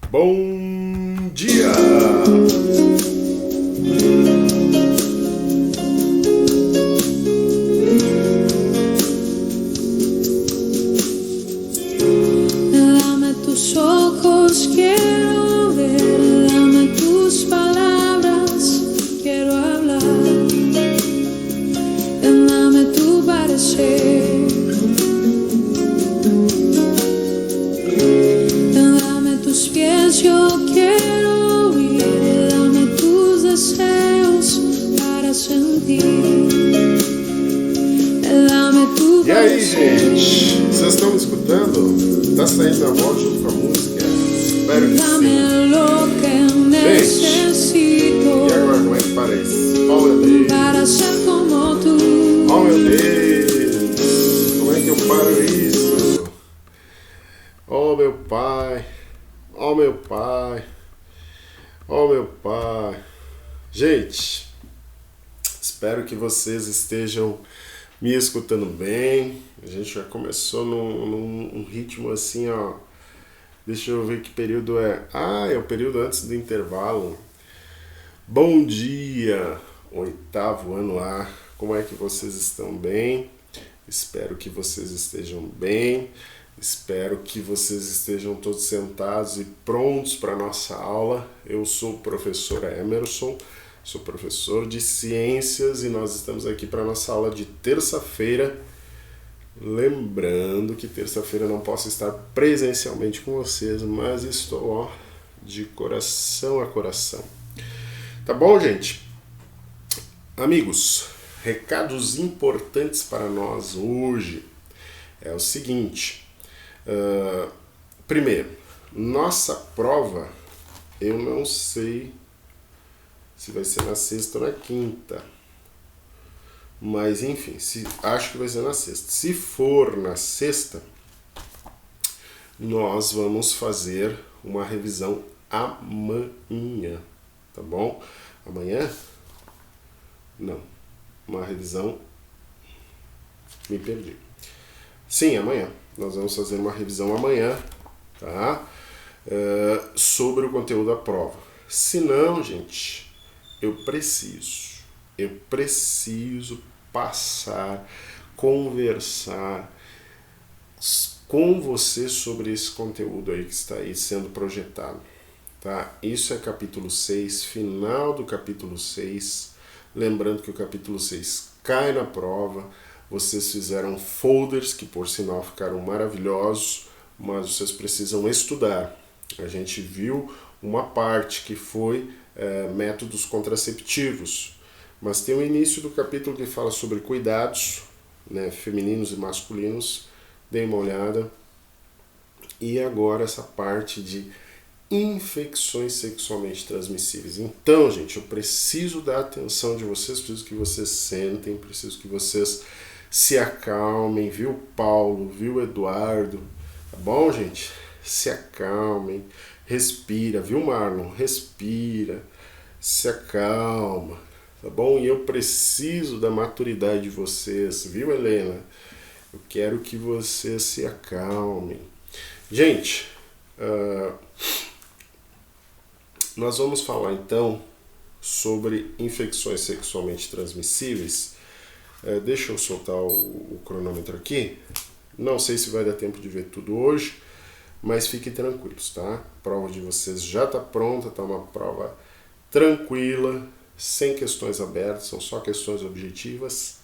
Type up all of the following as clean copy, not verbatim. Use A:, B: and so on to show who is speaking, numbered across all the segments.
A: Bom dia!
B: Dame tus ojos, quiero ver, dame tus palabras, quiero hablar, dame tu parecer, dame tus pies, yo quiero oír, dame tus deseos para sentir, dame tu
A: E aí,
B: parecer.
A: gente? Vocês estão me escutando? Tá saindo a voz junto com a música? Espero que
B: Dame
A: sim.
B: lo que necesito
A: E agora, como é que para isso? Oh, meu Deus!
B: para ser como tú.
A: Oh, meu Deus! Como é que eu paro isso? Oh, meu pai! Oh, meu pai! Oh, meu pai! Gente, espero que vocês estejam me escutando bem. A gente já começou num ritmo assim, ó. Deixa eu ver que período é. Ah, é o período antes do intervalo. Bom dia, 8º ano A. Como é que vocês estão bem? Espero que vocês estejam bem. Espero que vocês estejam todos sentados e prontos para a nossa aula. Eu sou o professor Emerson, sou professor de ciências e nós estamos aqui para a nossa aula de terça-feira. Lembrando que terça-feira não posso estar presencialmente com vocês, mas estou, ó, de coração a coração. Tá bom, gente? Amigos, recados importantes para nós hoje é o seguinte. Primeiro, nossa prova, eu não sei se vai ser na sexta ou na quinta. Mas enfim, acho que vai ser na sexta. Se for na sexta, nós vamos fazer uma revisão amanhã, tá bom? Amanhã? Não. Uma revisão... Me perdi. Sim, amanhã. Nós vamos fazer uma revisão amanhã, tá? Sobre o conteúdo da prova. Se não, gente, eu preciso passar, conversar com você sobre esse conteúdo aí que está aí sendo projetado, tá? Isso é capítulo 6, final do capítulo 6. Lembrando que o capítulo 6 cai na prova. Vocês fizeram folders que, por sinal, ficaram maravilhosos, mas vocês precisam estudar. A gente viu uma parte que foi métodos contraceptivos. Mas tem o início do capítulo que fala sobre cuidados, né, femininos e masculinos. Dê uma olhada. E agora essa parte de infecções sexualmente transmissíveis. Então, gente, eu preciso da atenção de vocês, preciso que vocês sentem, preciso que vocês se acalmem, viu, Paulo, viu, Eduardo? Tá bom, gente? Se acalmem, respira, viu, Marlon? Respira, se acalma. Tá bom? E eu preciso da maturidade de vocês, viu, Helena? Eu quero que vocês se acalmem. Gente, nós vamos falar então sobre infecções sexualmente transmissíveis. Deixa eu soltar o cronômetro aqui. Não sei se vai dar tempo de ver tudo hoje, mas fiquem tranquilos, tá? A prova de vocês já está pronta, tá uma prova tranquila, sem questões abertas, são só questões objetivas.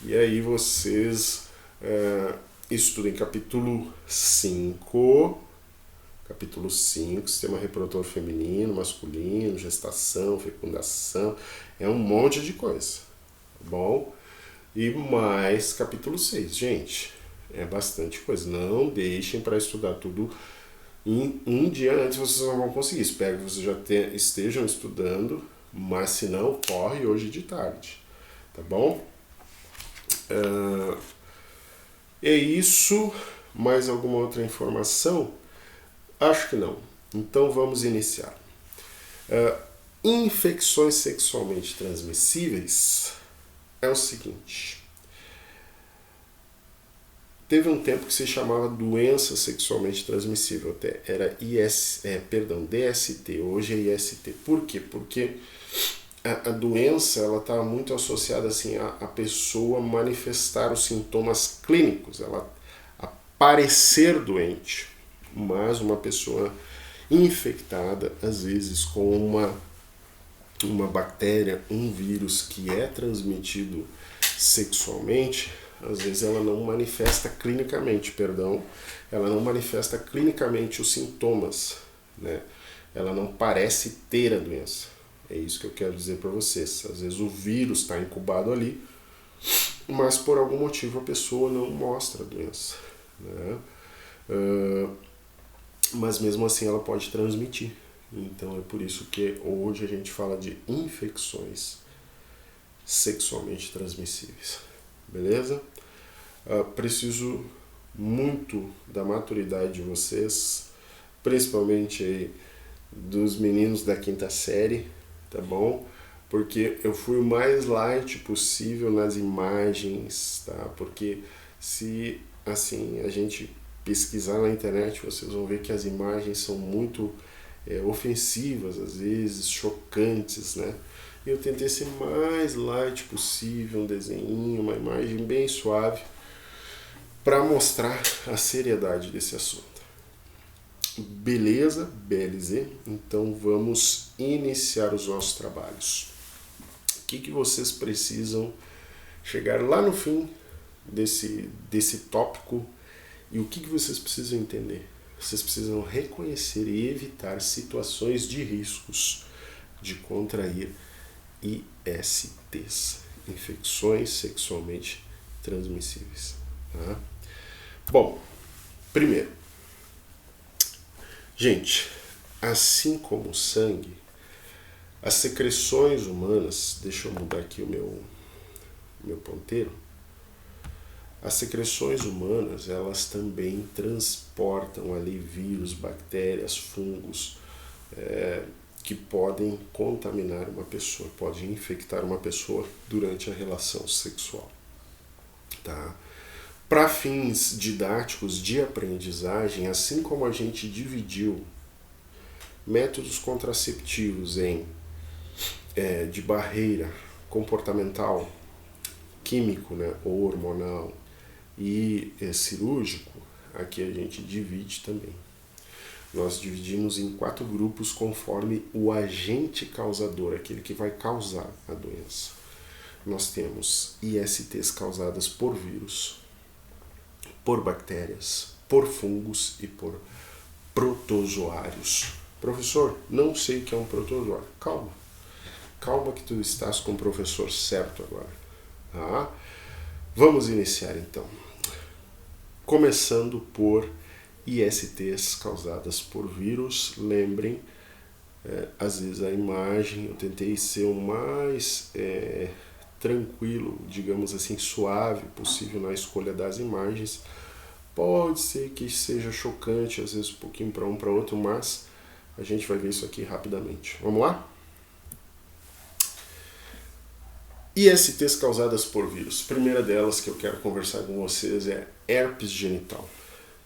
A: E aí vocês estudem capítulo 5, sistema reprodutor feminino, masculino, gestação, fecundação, é um monte de coisa, tá bom? E mais capítulo 6, gente, é bastante coisa, não deixem para estudar tudo um dia antes, vocês não vão conseguir. Espero que vocês já estejam estudando, mas se não, corre hoje de tarde, tá bom? É isso. Mais alguma outra informação? Acho que não. Então vamos iniciar. Infecções sexualmente transmissíveis é o seguinte. Teve um tempo que se chamava doença sexualmente transmissível, até era DST, hoje é IST. Por quê? Porque a doença ela está muito associada assim a pessoa manifestar os sintomas clínicos, ela parecer doente, mas uma pessoa infectada, às vezes com uma bactéria, um vírus que é transmitido sexualmente, às vezes ela não manifesta clinicamente, ela não manifesta clinicamente os sintomas, né? Ela não parece ter a doença. É isso que eu quero dizer para vocês. Às vezes o vírus está incubado ali, mas por algum motivo a pessoa não mostra a doença, né? Mas mesmo assim ela pode transmitir. Então é por isso que hoje a gente fala de infecções sexualmente transmissíveis. Beleza? Preciso muito da maturidade de vocês, principalmente aí dos meninos da 5ª série, tá bom? Porque eu fui o mais light possível nas imagens, tá? Porque se assim a gente pesquisar na internet, vocês vão ver que as imagens são muito ofensivas, às vezes chocantes, né? Eu tentei ser mais light possível, um desenho, uma imagem bem suave, para mostrar a seriedade desse assunto. Beleza? BLZ? Então vamos iniciar os nossos trabalhos. O que vocês precisam chegar lá no fim desse tópico e o que vocês precisam entender? Vocês precisam reconhecer e evitar situações de riscos de contrair ISTs, infecções sexualmente transmissíveis. Tá? Bom, primeiro, gente, assim como o sangue, as secreções humanas, deixa eu mudar aqui o meu ponteiro, as secreções humanas, elas também transportam ali vírus, bactérias, fungos, que podem contaminar uma pessoa, podem infectar uma pessoa durante a relação sexual. Tá? Para fins didáticos de aprendizagem, assim como a gente dividiu métodos contraceptivos em de barreira comportamental, químico, né, ou hormonal e cirúrgico, aqui a gente divide também. Nós dividimos em 4 grupos conforme o agente causador, aquele que vai causar a doença. Nós temos ISTs causadas por vírus, por bactérias, por fungos e por protozoários. Professor, não sei o que é um protozoário. Calma que tu estás com o professor certo agora. Tá? Vamos iniciar então. Começando por ISTs causadas por vírus. Lembrem, às vezes a imagem, eu tentei ser o mais tranquilo, digamos assim, suave possível na escolha das imagens. Pode ser que seja chocante, às vezes um pouquinho para um para outro, mas a gente vai ver isso aqui rapidamente. Vamos lá? ISTs causadas por vírus. Primeira delas que eu quero conversar com vocês é herpes genital.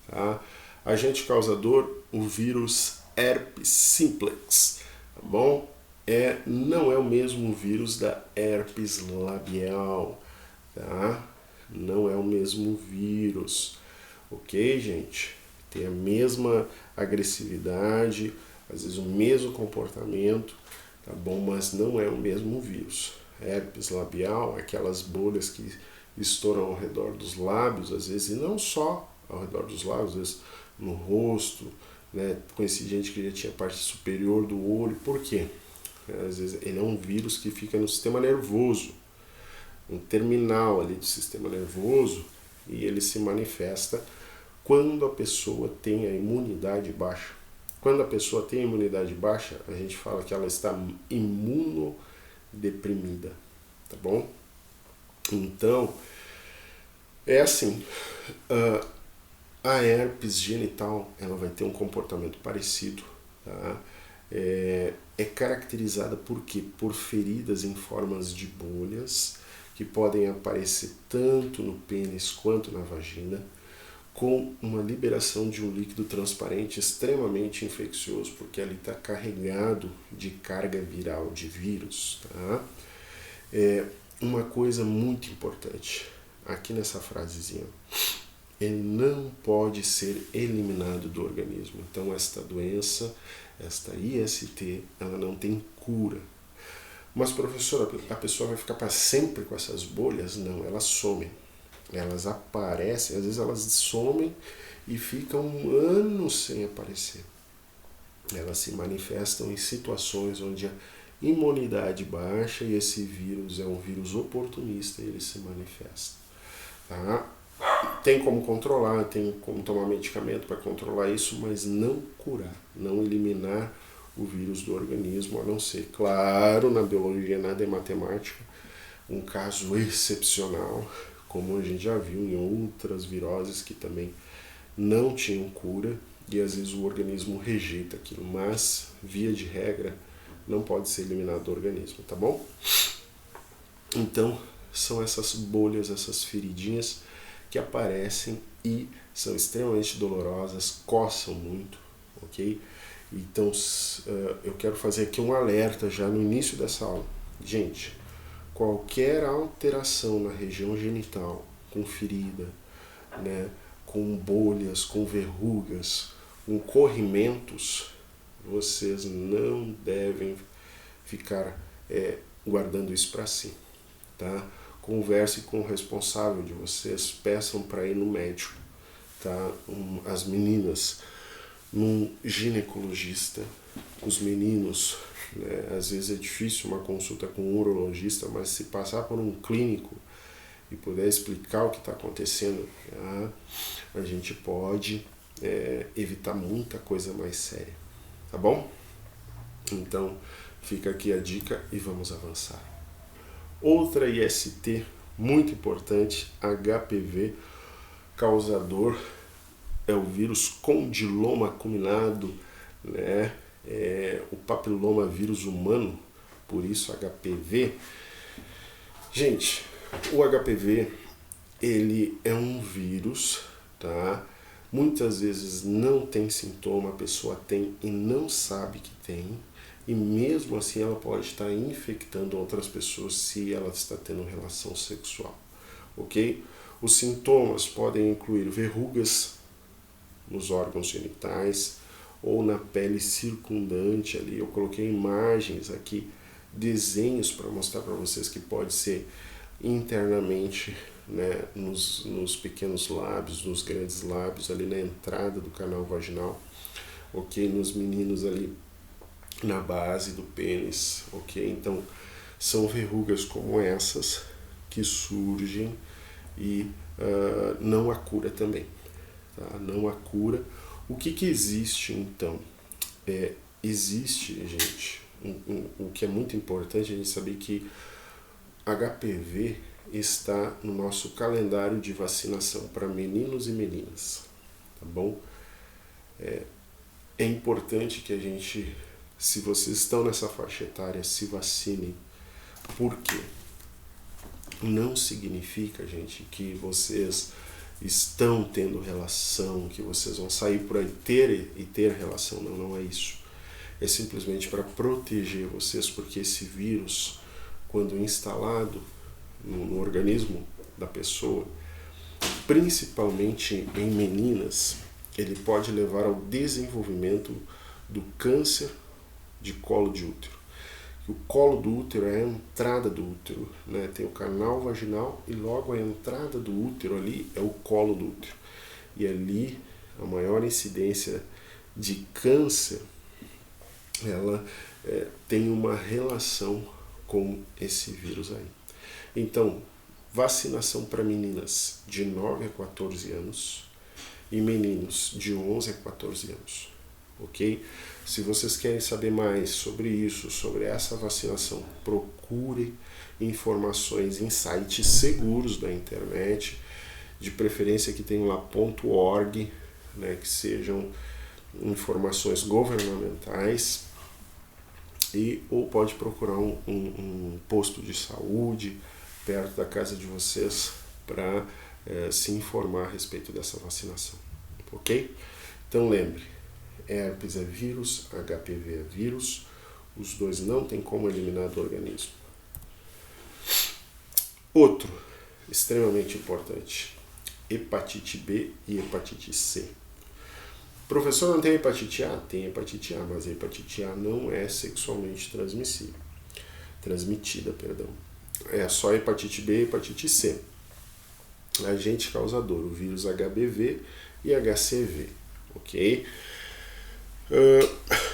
A: Tá? Agente causador, o vírus herpes simplex. Tá bom? Não é o mesmo vírus da herpes labial. Tá? Não é o mesmo vírus. Ok, gente? Tem a mesma agressividade, às vezes o mesmo comportamento, tá bom? Mas não é o mesmo vírus. Herpes labial, aquelas bolhas que estouram ao redor dos lábios, às vezes, e não só ao redor dos lábios, às vezes no rosto, né? Conheci gente que já tinha parte superior do olho. Por quê? Às vezes ele é um vírus que fica no sistema nervoso, um terminal ali do sistema nervoso, e ele se manifesta quando a pessoa tem a imunidade baixa. Quando a pessoa tem a imunidade baixa, a gente fala que ela está imunodeprimida, tá bom? Então, é assim, a herpes genital, ela vai ter um comportamento parecido, tá? É caracterizada por quê? Por feridas em formas de bolhas, que podem aparecer tanto no pênis quanto na vagina. com uma liberação de um líquido transparente extremamente infeccioso, porque ali está carregado de carga viral, de vírus. Tá? Uma coisa muito importante, aqui nessa frasezinha, ele não pode ser eliminado do organismo. Então esta doença, esta IST, ela não tem cura. Mas professor, a pessoa vai ficar para sempre com essas bolhas? Não, elas somem. Elas aparecem, às vezes elas somem e ficam anos sem aparecer. Elas se manifestam em situações onde a imunidade baixa e esse vírus é um vírus oportunista e ele se manifesta. Tá? Tem como controlar, tem como tomar medicamento para controlar isso, mas não curar, não eliminar o vírus do organismo, a não ser, claro, na biologia nada é matemática, um caso excepcional, como a gente já viu em outras viroses que também não tinham cura e às vezes o organismo rejeita aquilo, mas, via de regra, não pode ser eliminado do organismo, tá bom? Então, são essas bolhas, essas feridinhas que aparecem e são extremamente dolorosas, coçam muito, ok? Então, eu quero fazer aqui um alerta já no início dessa aula. Gente, qualquer alteração na região genital, com ferida, né, com bolhas, com verrugas, com corrimentos, vocês não devem ficar guardando isso para si, tá? Converse com o responsável de vocês, peçam para ir no médico, tá? As meninas, num ginecologista, os meninos, né? Às vezes é difícil uma consulta com um urologista, mas se passar por um clínico e puder explicar o que está acontecendo, tá? A gente pode evitar muita coisa mais séria, tá bom? Então fica aqui a dica e vamos avançar. Outra IST muito importante, HPV, causador é o vírus condiloma acuminado, né? O papiloma vírus humano, por isso HPV. Gente, o HPV, ele é um vírus, tá? Muitas vezes não tem sintoma, a pessoa tem e não sabe que tem, e mesmo assim ela pode estar infectando outras pessoas se ela está tendo relação sexual, ok? Os sintomas podem incluir verrugas nos órgãos genitais ou na pele circundante ali. Eu coloquei imagens aqui, desenhos para mostrar para vocês que pode ser internamente, né, nos pequenos lábios, nos grandes lábios, ali na entrada do canal vaginal, ok? Nos meninos ali na base do pênis, ok? Então, são verrugas como essas que surgem e não há cura também, tá? Não há cura. O que existe, então? Existe, gente, o que é muito importante a gente saber que HPV está no nosso calendário de vacinação para meninos e meninas, tá bom? É importante que a gente, se vocês estão nessa faixa etária, se vacinem. Por quê? Não significa, gente, que vocês estão tendo relação, que vocês vão sair por aí ter relação. Não, não é isso. É simplesmente para proteger vocês, porque esse vírus, quando instalado no organismo da pessoa, principalmente em meninas, ele pode levar ao desenvolvimento do câncer de colo de útero. O colo do útero é a entrada do útero, né? Tem o canal vaginal e logo a entrada do útero ali é o colo do útero. E ali a maior incidência de câncer, ela tem uma relação com esse vírus aí. Então, vacinação para meninas de 9 a 14 anos e meninos de 11 a 14 anos, ok? Se vocês querem saber mais sobre isso, sobre essa vacinação, procure informações em sites seguros da internet, de preferência que tenham lá .org, né, que sejam informações governamentais, ou pode procurar um posto de saúde perto da casa de vocês para se informar a respeito dessa vacinação, ok? Então lembre, herpes é vírus, HPV é vírus, os dois não tem como eliminar do organismo. Outro, extremamente importante, hepatite B e hepatite C. Professor, não tem hepatite A? Tem hepatite A, mas a hepatite A não é sexualmente transmitida. É só hepatite B e hepatite C. Agente causador, o vírus HBV e HCV, ok?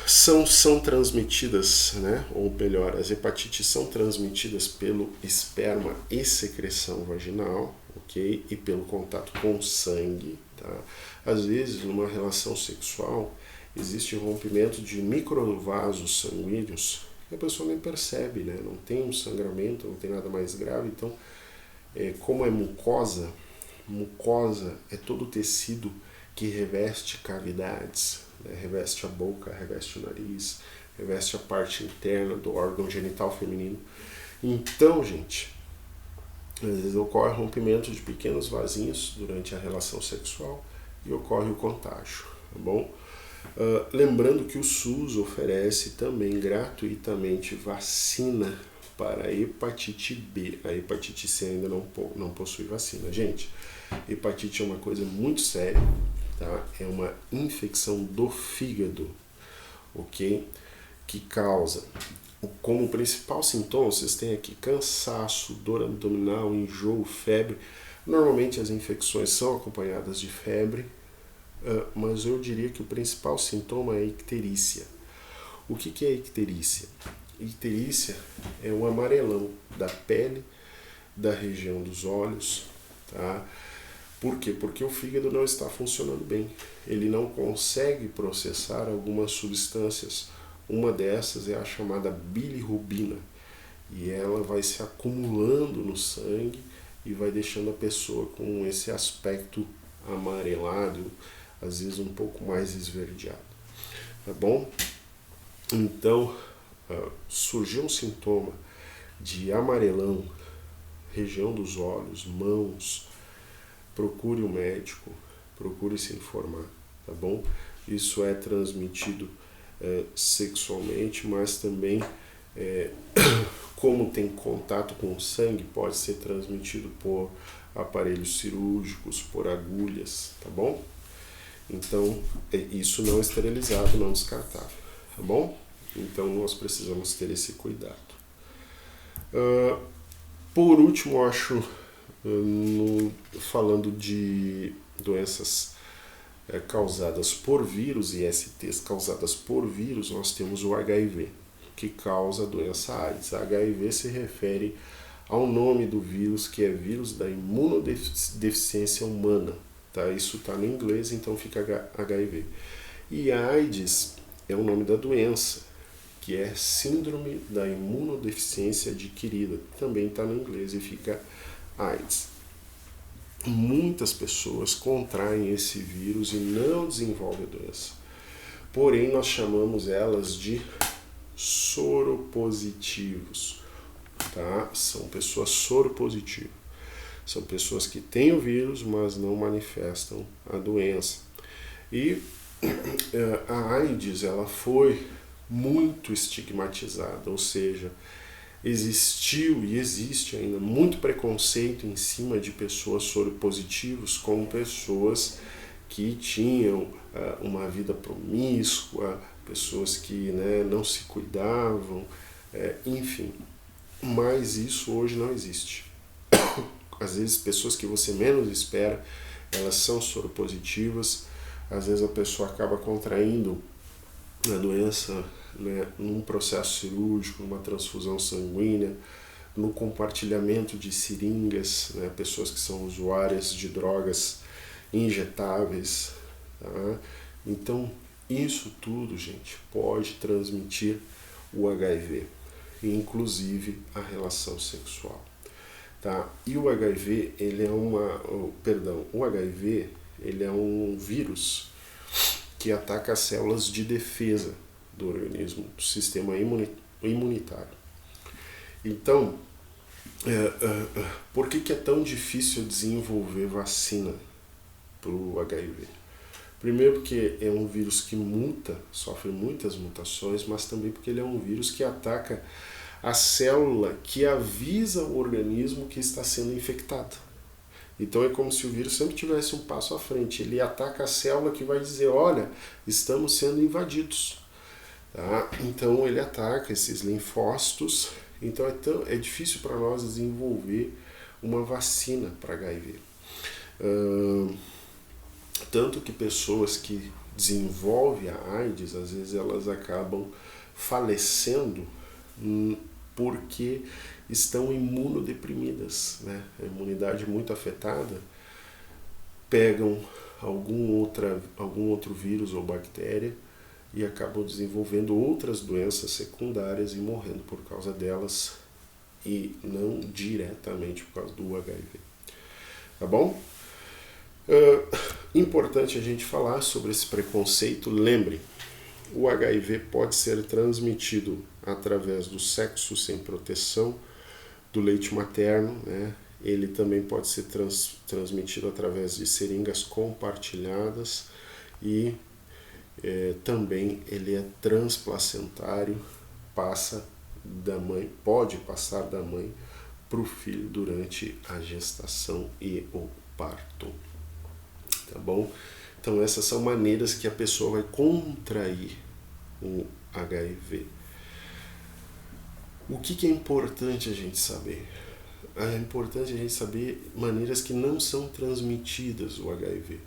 A: São transmitidas, né? Ou melhor, as hepatites são transmitidas pelo esperma e secreção vaginal, ok? E pelo contato com sangue, tá? Às vezes, numa relação sexual, existe um rompimento de microvasos sanguíneos que a pessoa nem percebe, né? Não tem um sangramento, não tem nada mais grave. Então, como é mucosa é todo o tecido que reveste cavidades, né? Reveste a boca, reveste o nariz, reveste a parte interna do órgão genital feminino. Então, gente, às vezes ocorre rompimento de pequenos vasinhos durante a relação sexual e ocorre o contágio, tá bom? Lembrando que o SUS oferece também gratuitamente vacina para a hepatite B. A hepatite C ainda não possui vacina. Gente, hepatite é uma coisa muito séria, tá? É uma infecção do fígado, ok? Que causa, como principal sintoma, vocês têm aqui cansaço, dor abdominal, enjoo, febre. Normalmente as infecções são acompanhadas de febre, mas eu diria que o principal sintoma é a icterícia. O que é icterícia? Icterícia é o amarelão da pele, da região dos olhos, tá? Por quê? Porque o fígado não está funcionando bem. Ele não consegue processar algumas substâncias. Uma dessas é a chamada bilirrubina. E ela vai se acumulando no sangue e vai deixando a pessoa com esse aspecto amarelado, às vezes um pouco mais esverdeado. Tá bom? Então, surgiu um sintoma de amarelão, região dos olhos, mãos, procure o médico, procure se informar, tá bom? Isso é transmitido sexualmente, mas também, como tem contato com o sangue, pode ser transmitido por aparelhos cirúrgicos, por agulhas, tá bom? Então, isso não esterilizado, não descartável, tá bom? Então, nós precisamos ter esse cuidado. Por último, eu acho, falando de doenças causadas por vírus e STs causadas por vírus, nós temos o HIV, que causa a doença AIDS. A HIV se refere ao nome do vírus, que é vírus da imunodeficiência humana. Tá? Isso está no inglês, então fica HIV. E a AIDS é o nome da doença, que é síndrome da imunodeficiência adquirida. Também está no inglês e fica AIDS. Muitas pessoas contraem esse vírus e não desenvolvem a doença. Porém, nós chamamos elas de soropositivos. Tá? São pessoas soropositivas. São pessoas que têm o vírus, mas não manifestam a doença. E a AIDS, ela foi muito estigmatizada, ou seja, existiu e existe ainda muito preconceito em cima de pessoas soropositivas como pessoas que tinham uma vida promíscua, pessoas que, né, não se cuidavam, enfim. Mas isso hoje não existe. Às vezes, pessoas que você menos espera, elas são soropositivas. Às vezes a pessoa acaba contraindo a doença, né, num processo cirúrgico, numa transfusão sanguínea, no compartilhamento de seringas, né, pessoas que são usuárias de drogas injetáveis. Tá? Então, isso tudo, gente, pode transmitir o HIV, inclusive a relação sexual. Tá? E o HIV, o HIV, ele é um vírus que ataca as células de defesa do organismo, do sistema imunitário. Então, Por que é tão difícil desenvolver vacina para o HIV? Primeiro porque é um vírus que muta, sofre muitas mutações, mas também porque ele é um vírus que ataca a célula que avisa o organismo que está sendo infectado. Então é como se o vírus sempre tivesse um passo à frente. Ele ataca a célula que vai dizer, olha, estamos sendo invadidos. Tá? Então ele ataca esses linfócitos. Então é difícil para nós desenvolver uma vacina para HIV. Tanto que pessoas que desenvolvem a AIDS, às vezes elas acabam falecendo porque estão imunodeprimidas, né? A imunidade muito afetada, pegam algum outro vírus ou bactéria e acabam desenvolvendo outras doenças secundárias e morrendo por causa delas e não diretamente por causa do HIV. Tá bom? Importante a gente falar sobre esse preconceito. Lembre, o HIV pode ser transmitido através do sexo sem proteção, do leite materno, né? Ele também pode ser transmitido através de seringas compartilhadas e também ele é transplacentário, pode passar da mãe para o filho durante a gestação e o parto. Tá bom? Então essas são maneiras que a pessoa vai contrair o HIV. O que é importante a gente saber? É importante a gente saber maneiras que não são transmitidas o HIV,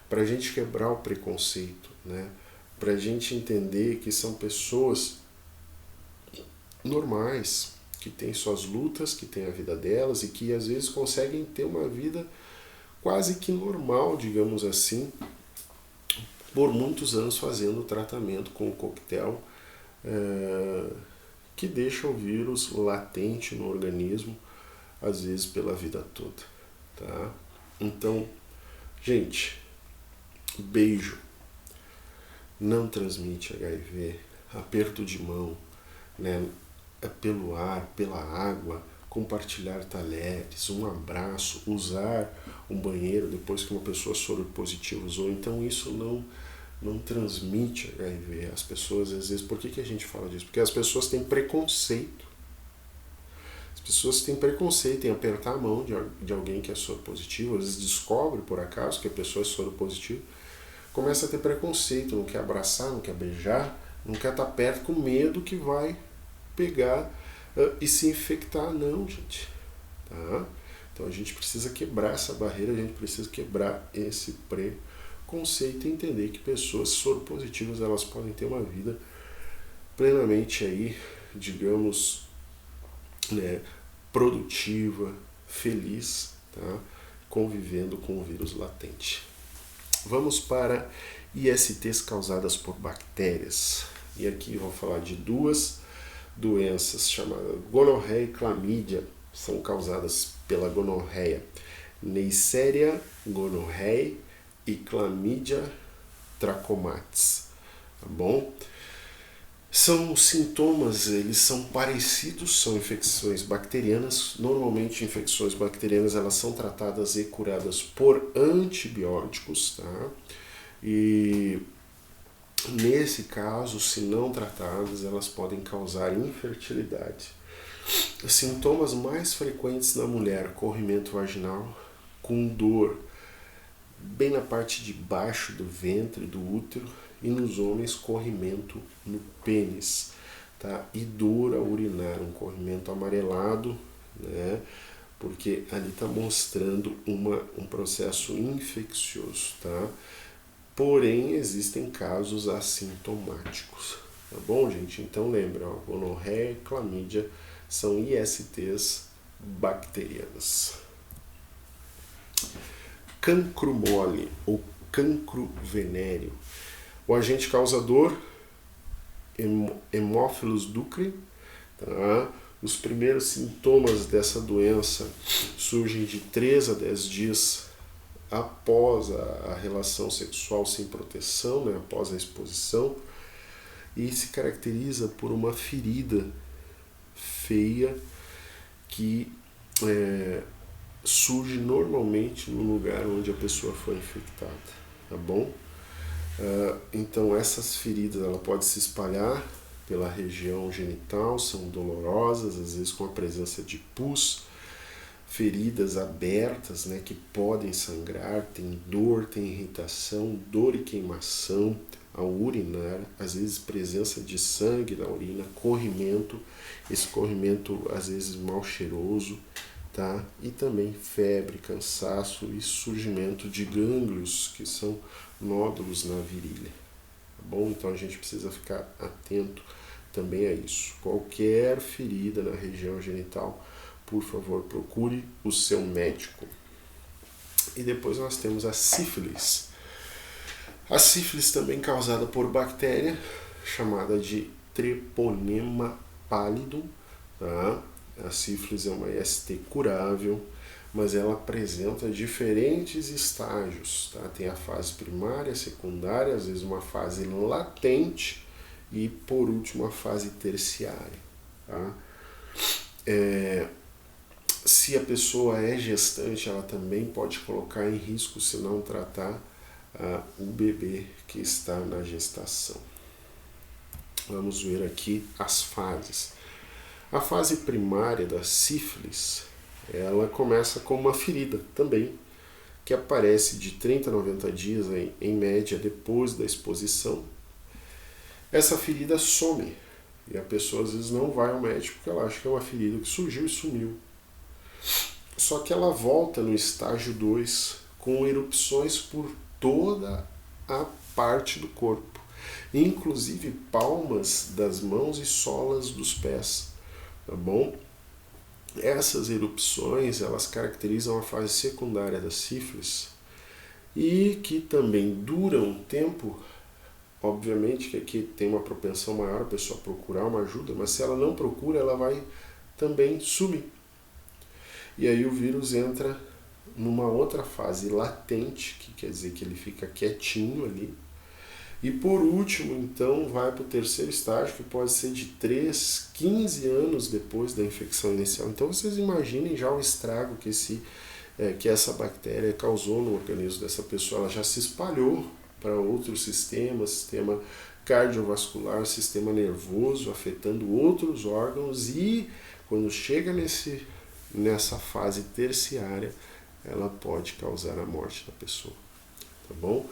A: para a gente quebrar o preconceito, né? Para a gente entender que são pessoas normais, que têm suas lutas, que têm a vida delas e que às vezes conseguem ter uma vida quase que normal, digamos assim, por muitos anos fazendo tratamento com o coquetel que deixa o vírus latente no organismo, às vezes pela vida toda, tá? Então, gente, beijo não transmite HIV, aperto de mão, né, pelo ar, pela água, compartilhar talheres, um abraço, usar um banheiro depois que uma pessoa soropositiva usou, então isso não transmite HIV. As pessoas, às vezes, por que a gente fala disso? Porque as pessoas têm preconceito. As pessoas têm preconceito em apertar a mão de alguém que é soropositivo, às vezes descobre por acaso que a pessoa é soropositiva, começa a ter preconceito, não quer abraçar, não quer beijar, não quer estar perto com medo que vai pegar e se infectar. Não, gente. Tá? Então a gente precisa quebrar essa barreira, a gente precisa quebrar esse preconceito e entender que pessoas soropositivas elas podem ter uma vida plenamente aí, digamos, né, produtiva, feliz, tá? Convivendo com o vírus latente. Vamos para ISTs causadas por bactérias. E aqui vou falar de duas doenças chamadas gonorreia e clamídia, são causadas pela gonorreia. Neisseria gonorreae e Chlamydia trachomatis, tá bom? São sintomas, eles são parecidos, são infecções bacterianas. Normalmente infecções bacterianas elas são tratadas e curadas por antibióticos, tá? E nesse caso, se não tratadas, elas podem causar infertilidade. Os sintomas mais frequentes na mulher: corrimento vaginal com dor bem na parte de baixo do ventre, do útero, e nos homens corrimento no pênis, tá? E dor ao urinar, um corrimento amarelado, né? Porque ali está mostrando um processo infeccioso, tá? Porém, existem casos assintomáticos, tá bom, gente? Então lembra, ó, gonorreia e clamídia são ISTs bacterianas. Cancro mole ou cancro venéreo. O agente causador, Haemophilus ducreyi, tá? Os primeiros sintomas dessa doença surgem de 3 a 10 dias após a relação sexual sem proteção, né? Após a exposição, e se caracteriza por uma ferida feia que surge normalmente no lugar onde a pessoa foi infectada, tá bom? Então essas feridas ela pode se espalhar pela região genital, são dolorosas, às vezes com a presença de pus, feridas abertas, né, que podem sangrar, tem dor, tem irritação, dor e queimação ao urinar, às vezes presença de sangue na urina, corrimento, esse corrimento às vezes mal cheiroso, tá? E também febre, cansaço e surgimento de gânglios, que são nódulos na virilha, tá bom? Então a gente precisa ficar atento também a isso. Qualquer ferida na região genital, por favor, procure o seu médico. E depois nós temos a sífilis. A sífilis também causada por bactéria, chamada de Treponema pallidum, tá? A sífilis é uma IST curável, mas ela apresenta diferentes estágios, tá? Tem a fase primária, secundária, às vezes uma fase latente e, por último, a fase terciária, tá? Se a pessoa é gestante, ela também pode colocar em risco, se não tratar, o bebê que está na gestação. Vamos ver aqui as fases. A fase primária da sífilis, ela começa com uma ferida também, que aparece de 30 a 90 dias, em média, depois da exposição. Essa ferida some, e a pessoa às vezes não vai ao médico porque ela acha que é uma ferida que surgiu e sumiu. Só que ela volta no estágio 2 com erupções por toda a parte do corpo, inclusive palmas das mãos e solas dos pés, tá bom? Essas erupções, elas caracterizam a fase secundária da sífilis e que também duram um tempo. Obviamente que aqui tem uma propensão maior a pessoa procurar uma ajuda, mas se ela não procura, ela vai também sumir. E aí o vírus entra numa outra fase latente, que quer dizer que ele fica quietinho ali. E por último, então, vai para o terceiro estágio, que pode ser de 3, 15 anos depois da infecção inicial. Então vocês imaginem já o estrago que essa bactéria causou no organismo dessa pessoa. Ela já se espalhou para outros sistemas, sistema cardiovascular, sistema nervoso, afetando outros órgãos, e quando chega nessa fase terciária, ela pode causar a morte da pessoa, tá bom?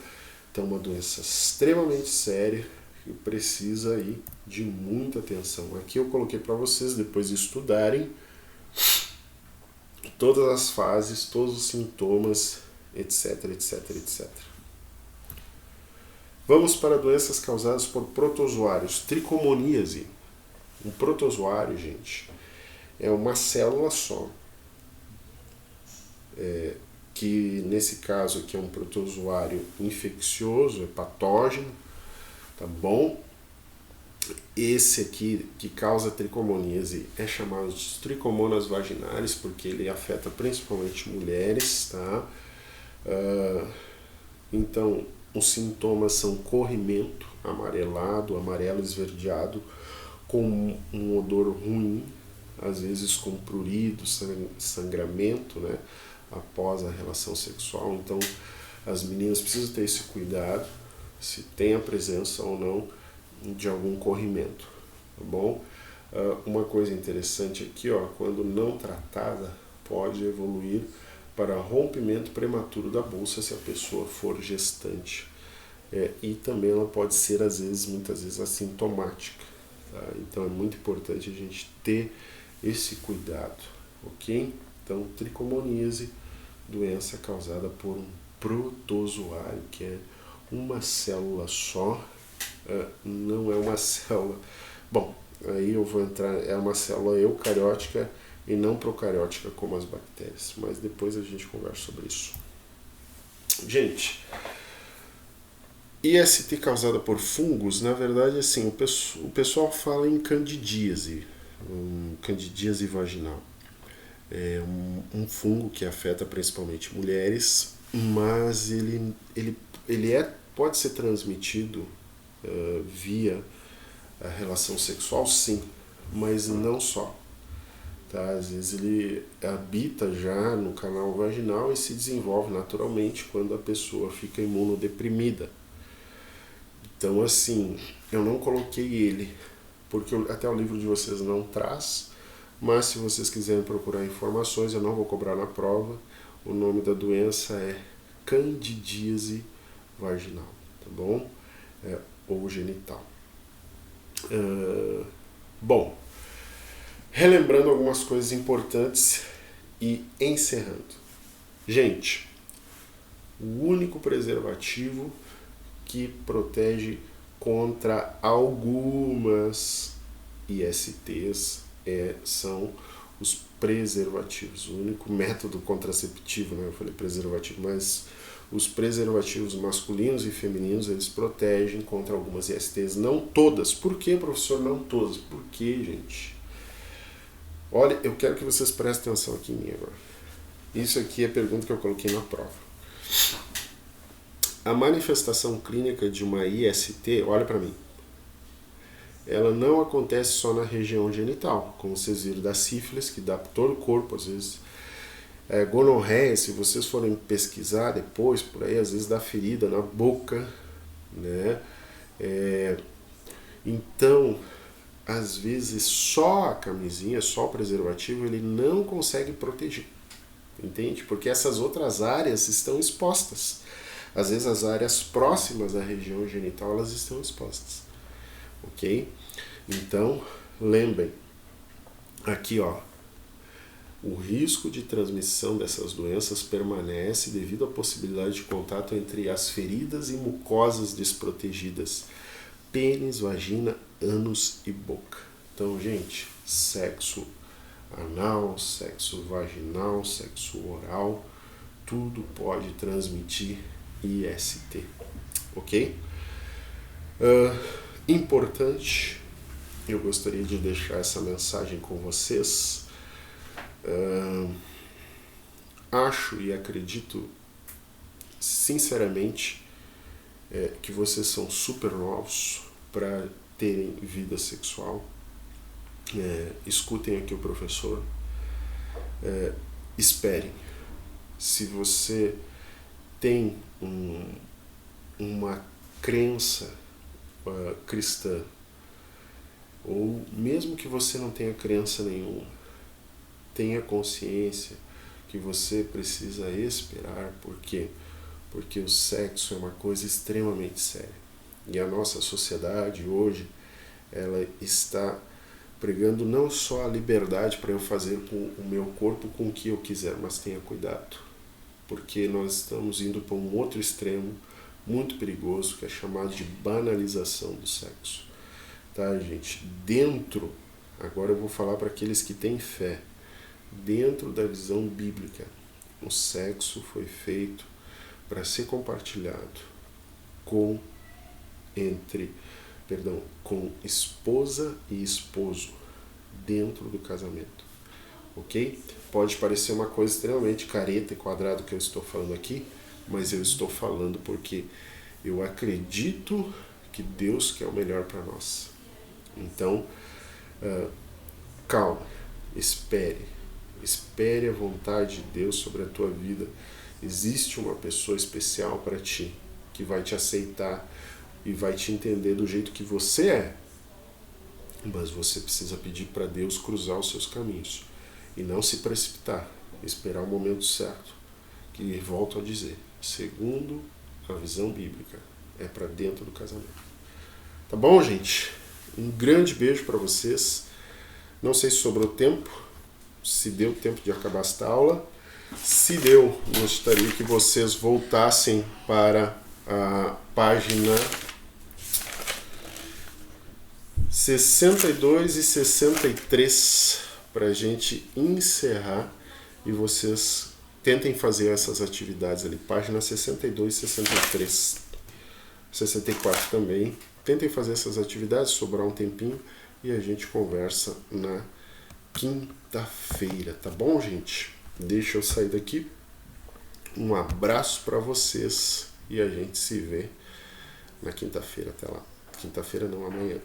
A: Então, uma doença extremamente séria que precisa aí de muita atenção. Aqui eu coloquei para vocês depois estudarem todas as fases, todos os sintomas, etc, etc, etc. Vamos para doenças causadas por protozoários. Tricomoníase. Um protozoário, gente, é uma célula só. Que nesse caso aqui é um protozoário infeccioso, é patógeno, tá bom? Esse aqui que causa tricomoníase é chamado de tricomonas vaginalis, porque ele afeta principalmente mulheres, tá? Então, os sintomas são corrimento amarelado, amarelo esverdeado, com um odor ruim, às vezes com prurido, sangramento, né, após a relação sexual. Então as meninas precisam ter esse cuidado, se tem a presença ou não de algum corrimento, tá bom? Uma coisa interessante aqui, ó, quando não tratada, pode evoluir para rompimento prematuro da bolsa se a pessoa for gestante. E também ela pode ser, muitas vezes, assintomática, tá? Então é muito importante a gente ter esse cuidado, ok? Então, tricomoníase, doença causada por um protozoário, que é uma célula só, não é uma célula... Bom, aí eu vou entrar, é uma célula eucariótica e não procariótica como as bactérias, mas depois a gente conversa sobre isso. Gente, IST causada por fungos, na verdade, assim, o pessoal fala em candidíase, candidíase vaginal. É um fungo que afeta principalmente mulheres, mas ele pode ser transmitido via a relação sexual, sim, mas não só. Tá? Às vezes ele habita já no canal vaginal e se desenvolve naturalmente quando a pessoa fica imunodeprimida. Então, assim, eu não coloquei ele, porque até o livro de vocês não traz, mas se vocês quiserem procurar informações, eu não vou cobrar na prova. O nome da doença é candidíase vaginal, tá bom? Ou genital. Bom, relembrando algumas coisas importantes e encerrando. Gente, o único preservativo que protege contra algumas ISTs são os preservativos. O único método contraceptivo, né? Eu falei preservativo, mas os preservativos masculinos e femininos, eles protegem contra algumas ISTs, não todas. Por que, professor, não todas? Por que, gente? Olha, eu quero que vocês prestem atenção aqui em mim agora. Isso aqui é a pergunta que eu coloquei na prova. A manifestação clínica de uma IST, olha para mim, ela não acontece só na região genital, como vocês viram da sífilis, que dá para todo o corpo, às vezes. Gonorreia, se vocês forem pesquisar depois, por aí, às vezes dá ferida na boca, né? Então, às vezes só a camisinha, só o preservativo, ele não consegue proteger, entende? Porque essas outras áreas estão expostas. Às vezes as áreas próximas da região genital, elas estão expostas, ok? Então, lembrem, aqui ó, o risco de transmissão dessas doenças permanece devido à possibilidade de contato entre as feridas e mucosas desprotegidas, pênis, vagina, ânus e boca. Então, gente, sexo anal, sexo vaginal, sexo oral, tudo pode transmitir IST, ok? Importante, eu gostaria de deixar essa mensagem com vocês. Acho e acredito sinceramente que vocês são super novos para terem vida sexual. Escutem aqui o professor, esperem. Se você tem uma crença cristã, ou mesmo que você não tenha crença nenhuma, tenha consciência que você precisa esperar. Por quê? Porque o sexo é uma coisa extremamente séria. E a nossa sociedade hoje, ela está pregando não só a liberdade para eu fazer com o meu corpo com o que eu quiser, mas tenha cuidado. Porque nós estamos indo para um outro extremo muito perigoso, que é chamado de banalização do sexo. Tá, gente? Agora eu vou falar para aqueles que têm fé, dentro da visão bíblica, o sexo foi feito para ser compartilhado com esposa e esposo dentro do casamento, ok? Pode parecer uma coisa extremamente careta e quadrada que eu estou falando aqui, mas eu estou falando porque eu acredito que Deus quer o melhor para nós. Então, calma, espere a vontade de Deus sobre a tua vida. Existe uma pessoa especial para ti, que vai te aceitar e vai te entender do jeito que você é. Mas você precisa pedir para Deus cruzar os seus caminhos e não se precipitar, esperar o momento certo, que volto a dizer, segundo a visão bíblica, é para dentro do casamento. Tá bom, gente? Um grande beijo para vocês. Não sei se sobrou tempo, se deu tempo de acabar esta aula. Se deu, gostaria que vocês voltassem para a página 62 e 63 para a gente encerrar e vocês tentem fazer essas atividades ali. Página 62 e 63, 64 também. Tentem fazer essas atividades, sobrar um tempinho e a gente conversa na quinta-feira, tá bom, gente? Deixa eu sair daqui. Um abraço para vocês e a gente se vê na quinta-feira. Até lá. Quinta-feira não, amanhã.